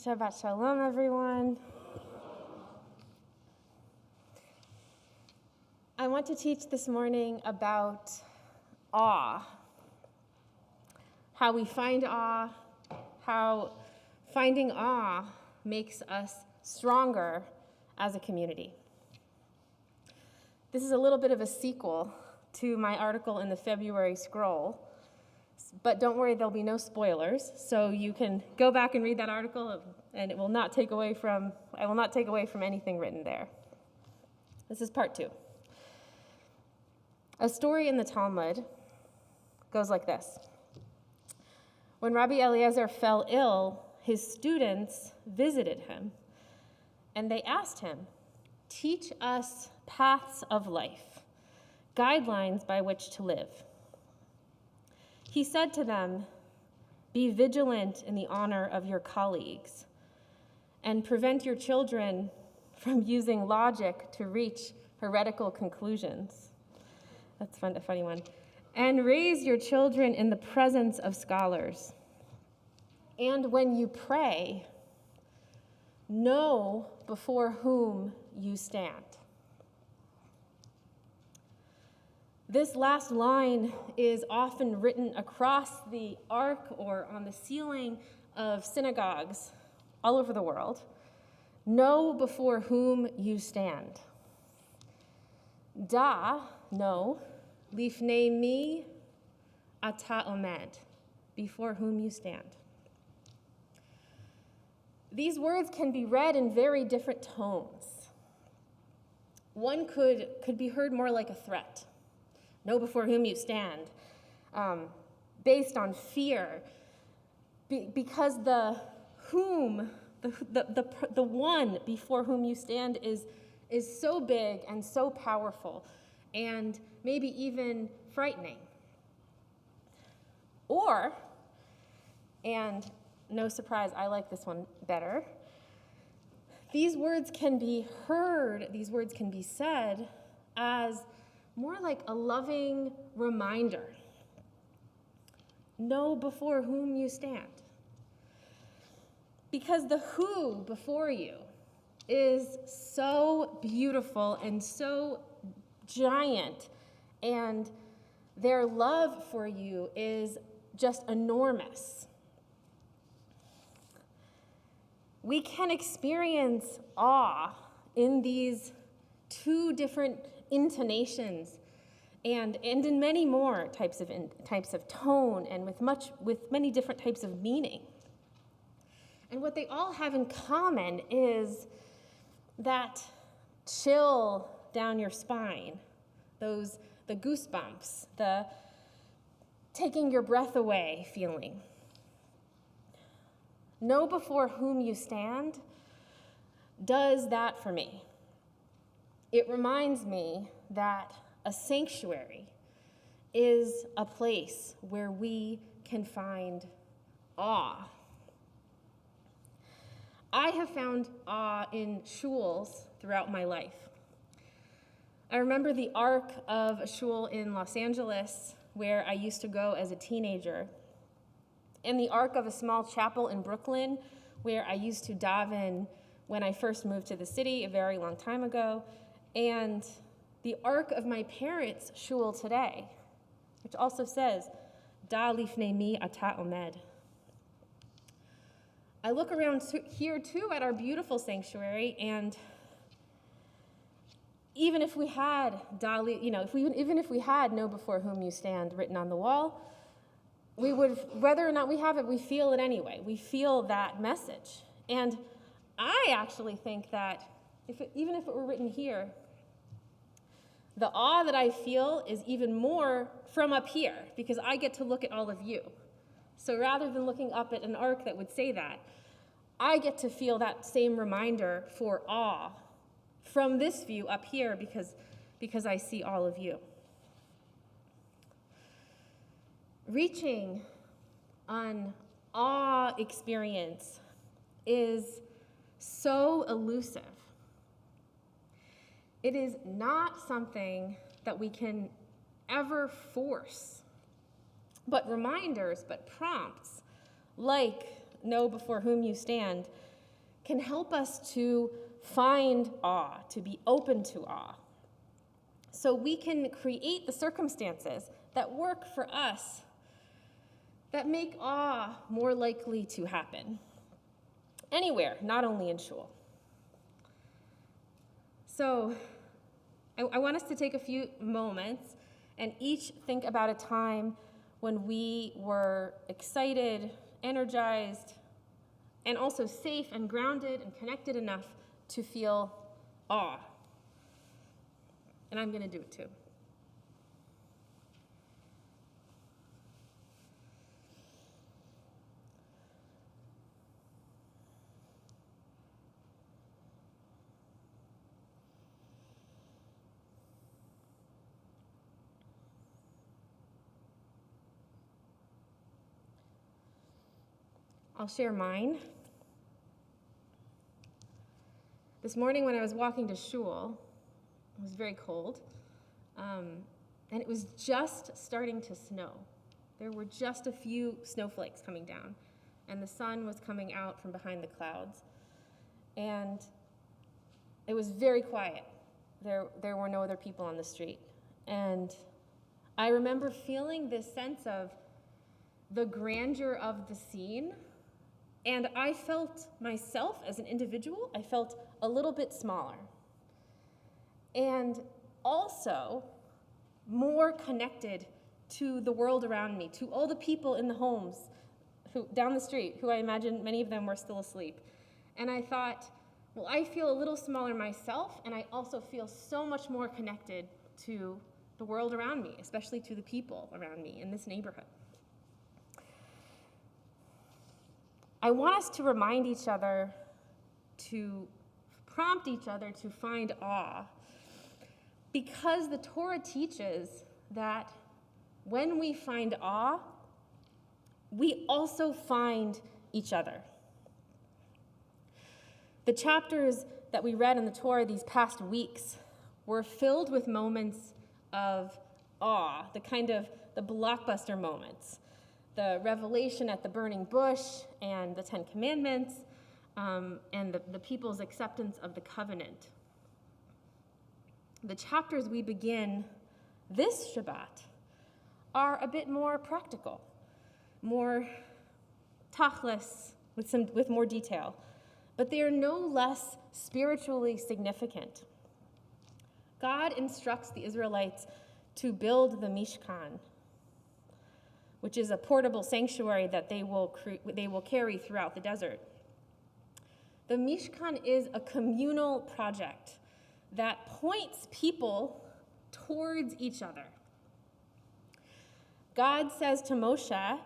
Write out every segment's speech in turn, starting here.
Shabbat Shalom, everyone. I want to teach this morning about awe, how we find awe, how finding awe makes us stronger as a community. This is a little bit of a sequel to my article in the February Scroll, but don't worry, there'll be no spoilers, so you can go back and read that article, and I will not take away from anything written there. This is part 2. A story in the Talmud goes like this. When Rabbi Eliezer fell ill, his students visited him, and they asked him, "Teach us paths of life, guidelines by which to live." He said to them, "Be vigilant in the honor of your colleagues, and prevent your children from using logic to reach heretical conclusions." That's a funny one. "And raise your children in the presence of scholars. And when you pray, know before whom you stand." This last line is often written across the ark or on the ceiling of synagogues all over the world. Know before whom you stand. Know, lifnei mi ata omed, before whom you stand. These words can be read in very different tones. One could be heard more like a threat. Know before whom you stand, based on fear, because the one before whom you stand is so big and so powerful, and maybe even frightening. Or, and no surprise, I like this one better, these words can be heard, these words can be said as more like a loving reminder. Know before whom you stand. Because the who before you is so beautiful and so giant, and their love for you is just enormous. We can experience awe in these two different intonations, and in many more types of tone, and with many different types of meaning. And what they all have in common is that chill down your spine, the goosebumps, the taking your breath away feeling. Know before whom you stand does that for me. It reminds me that a sanctuary is a place where we can find awe. I have found awe in shuls throughout my life. I remember the ark of a shul in Los Angeles where I used to go as a teenager, and the ark of a small chapel in Brooklyn where I used to daven when I first moved to the city a very long time ago, and the ark of my parents' shul today, which also says, "Da lifnei mi ata omed." I look around here too at our beautiful sanctuary, and even if we had even if we had "Know before whom you stand" written on the wall, we would, whether or not we have it, we feel it anyway. We feel that message, and I actually think that even if it were written here, the awe that I feel is even more from up here, because I get to look at all of you. So rather than looking up at an ark that would say that, I get to feel that same reminder for awe from this view up here, because I see all of you. Reaching an awe experience is so elusive. It is not something that we can ever force, but reminders, but prompts, like "Know before whom you stand," can help us to find awe, to be open to awe. So we can create the circumstances that work for us, that make awe more likely to happen. Anywhere, not only in shul. So I want us to take a few moments and each think about a time when we were excited, energized, and also safe and grounded and connected enough to feel awe. And I'm going to do it too. I'll share mine. This morning when I was walking to shul, it was very cold, and it was just starting to snow. There were just a few snowflakes coming down, and the sun was coming out from behind the clouds. And it was very quiet. There were no other people on the street. And I remember feeling this sense of the grandeur of the scene. And I felt myself as an individual, I felt a little bit smaller. And also more connected to the world around me, to all the people in the homes down the street, who I imagine many of them were still asleep. And I thought, well, I feel a little smaller myself, and I also feel so much more connected to the world around me, especially to the people around me in this neighborhood. I want us to remind each other, to prompt each other to find awe, because the Torah teaches that when we find awe, we also find each other. The chapters that we read in the Torah these past weeks were filled with moments of awe, the blockbuster moments. The revelation at the burning bush and the 10 Commandments, and the people's acceptance of the covenant. The chapters we begin this Shabbat are a bit more practical, more tachlis, with more detail, but they are no less spiritually significant. God instructs the Israelites to build the Mishkan, which is a portable sanctuary that they will carry throughout the desert. The Mishkan is a communal project that points people towards each other. God says to Moshe,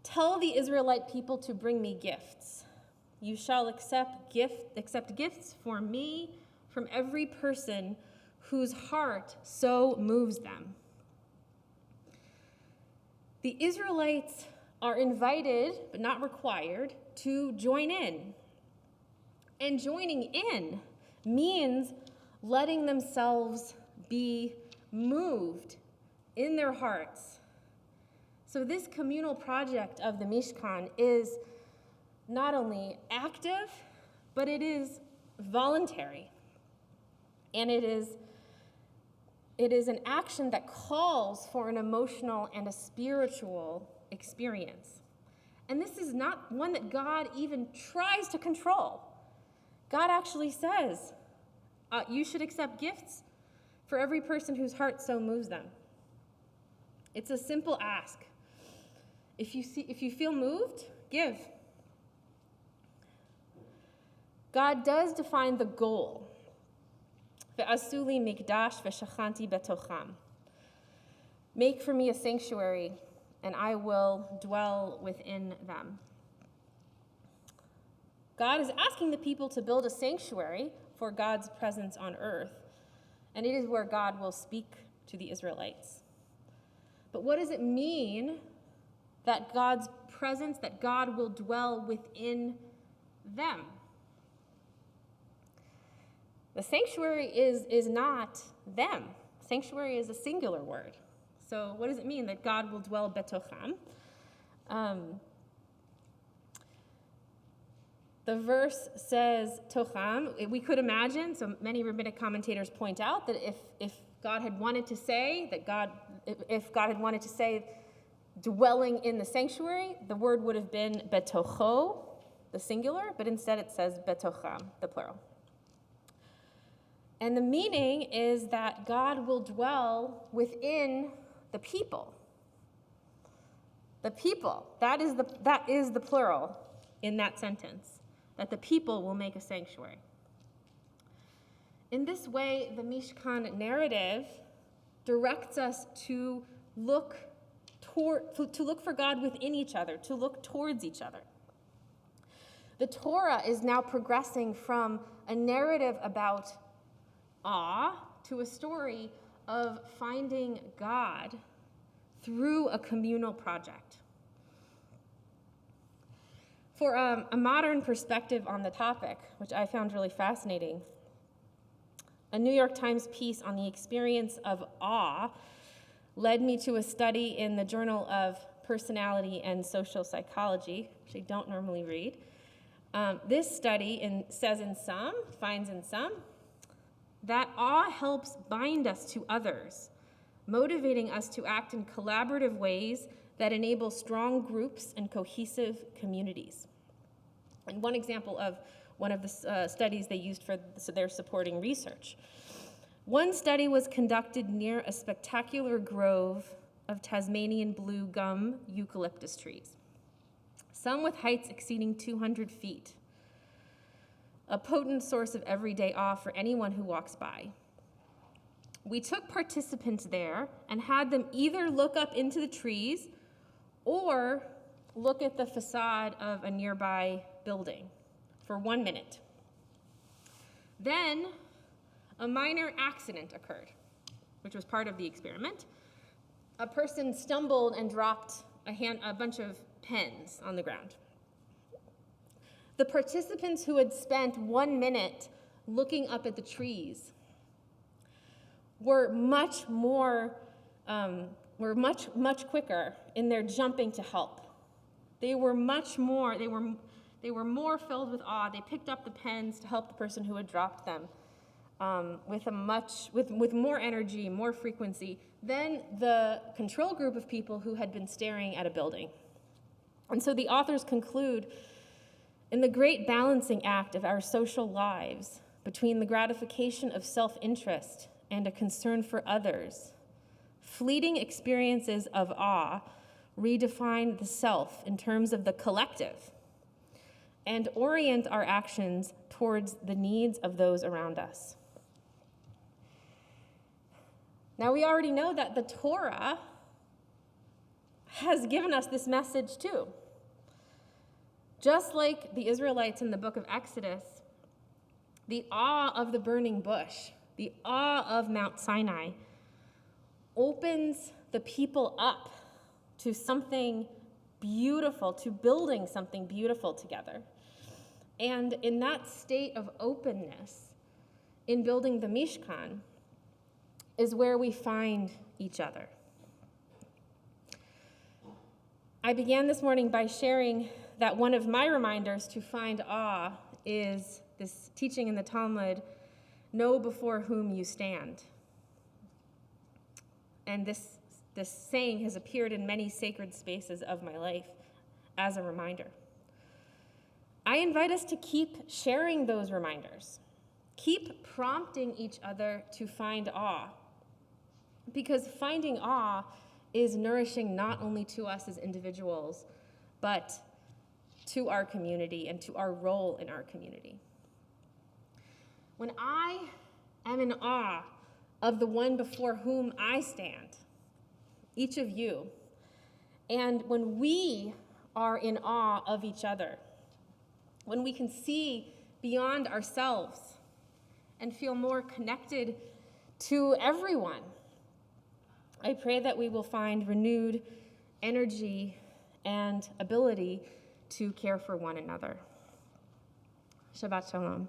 "Tell the Israelite people to bring me gifts. You shall accept gifts for me from every person whose heart so moves them." The Israelites are invited, but not required, to join in. And joining in means letting themselves be moved in their hearts. So this communal project of the Mishkan is not only active, but it is voluntary. And it is an action that calls for an emotional and a spiritual experience. And this is not one that God even tries to control. God actually says, you should accept gifts for every person whose heart so moves them. It's a simple ask. If you feel moved, give. God does define the goal. Ve'asu li mikdash ve'shachanti betocham. Make for me a sanctuary, and I will dwell within them. God is asking the people to build a sanctuary for God's presence on earth, and it is where God will speak to the Israelites. But what does it mean that God's presence, that God will dwell within them? The sanctuary is not them. Sanctuary is a singular word. So what does it mean that God will dwell betocham? The verse says tocham. We could imagine, so many rabbinic commentators point out that if God had wanted to say if God had wanted to say dwelling in the sanctuary, the word would have been betocho, the singular, but instead it says betocham, the plural. And the meaning is that God will dwell within the people. The people, that is the plural in that sentence, that the people will make a sanctuary. In this way, the Mishkan narrative directs us to look for God within each other, to look towards each other. The Torah is now progressing from a narrative about awe to a story of finding God through a communal project. For a modern perspective on the topic, which I found really fascinating, a New York Times piece on the experience of awe led me to a study in the Journal of Personality and Social Psychology, which I don't normally read. This study finds in some, that awe helps bind us to others, motivating us to act in collaborative ways that enable strong groups and cohesive communities. And one example of one of the studies they used for their supporting research. One study was conducted near a spectacular grove of Tasmanian blue gum eucalyptus trees, some with heights exceeding 200 feet, a potent source of everyday awe for anyone who walks by. We took participants there and had them either look up into the trees or look at the facade of a nearby building for 1 minute. Then a minor accident occurred, which was part of the experiment. A person stumbled and dropped a bunch of pens on the ground. The participants who had spent 1 minute looking up at the trees were much quicker in their jumping to help. They were more filled with awe. They picked up the pens to help the person who had dropped them with more energy, more frequency than the control group of people who had been staring at a building. And so the authors conclude, in the great balancing act of our social lives between the gratification of self-interest and a concern for others, fleeting experiences of awe redefine the self in terms of the collective and orient our actions towards the needs of those around us. Now, we already know that the Torah has given us this message too. Just like the Israelites in the book of Exodus, the awe of the burning bush, the awe of Mount Sinai, opens the people up to something beautiful, to building something beautiful together. And in that state of openness, in building the Mishkan, is where we find each other. I began this morning by sharing that one of my reminders to find awe is this teaching in the Talmud, know before whom you stand. And this saying has appeared in many sacred spaces of my life as a reminder. I invite us to keep sharing those reminders. Keep prompting each other to find awe. Because finding awe is nourishing not only to us as individuals, but to our community and to our role in our community. When I am in awe of the one before whom I stand, each of you, and when we are in awe of each other, when we can see beyond ourselves and feel more connected to everyone, I pray that we will find renewed energy and ability to care for one another. Shabbat Shalom.